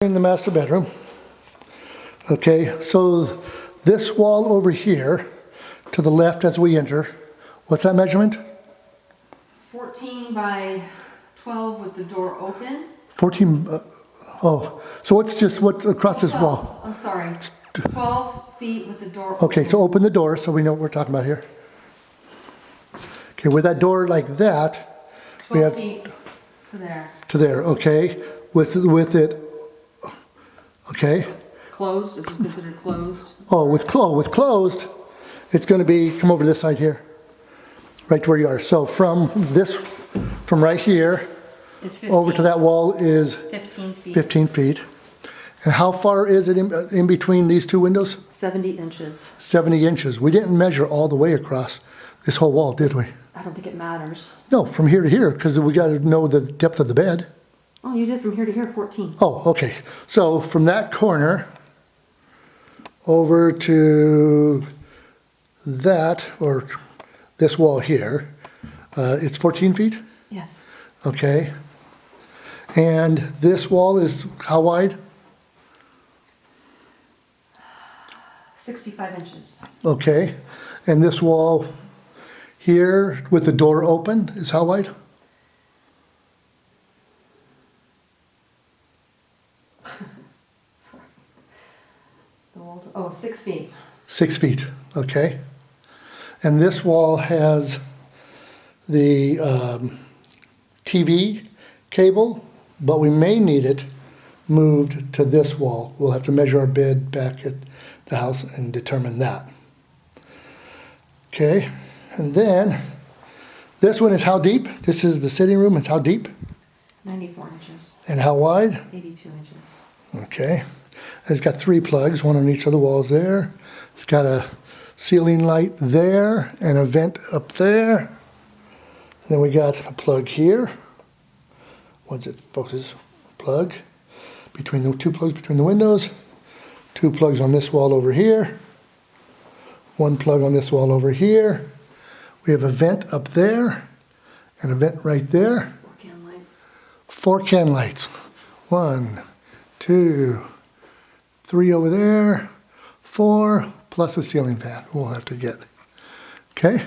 In the master bedroom. Okay, so this wall over here to the left as we enter, what's that measurement? 14 by 12 with the door open. 14, so what's across this wall? I'm sorry, 12 feet with the door open. Okay, so open the door so we know what we're talking about here. Okay, with that door like that, we 12 have feet to there. to there, okay? With it, okay? Closed, this is considered closed. Oh, with closed, it's gonna be, come over to this side here, right to where you are. So from right here, Is 15. over to that wall is 15 feet. 15 feet. And how far is it in between these two windows? 70 inches. 70 inches. We didn't measure all the way across this whole wall, did we? I don't think it matters. No, from here to here, because we got to know the depth of the bed. Oh, you did from here to here, 14. Oh, okay. So from that corner over to that, or this wall here, it's 14 feet? Yes. Okay. And this wall is how wide? 65 inches. Okay. And this wall here with the door open is how wide? Sorry. The wall, oh, 6 feet. 6 feet, okay. And this wall has the TV cable, but we may need it moved to this wall. We'll have to measure our bed back at the house and determine that. Okay, and then this one is how deep? This is the sitting room, it's how deep? 94 inches. And how wide? 82 inches. Okay. It's got 3 plugs, one on each of the walls there. It's got a ceiling light there and a vent up there. Then we got a plug here. Once it focuses, plug between the 2 plugs between the windows. 2 plugs on this wall over here. 1 plug on this wall over here. We have a vent up there and a vent right there. 4 can lights. 4 can lights. 1, 2, 3 over there, 4, plus a ceiling fan we'll have to get. Okay?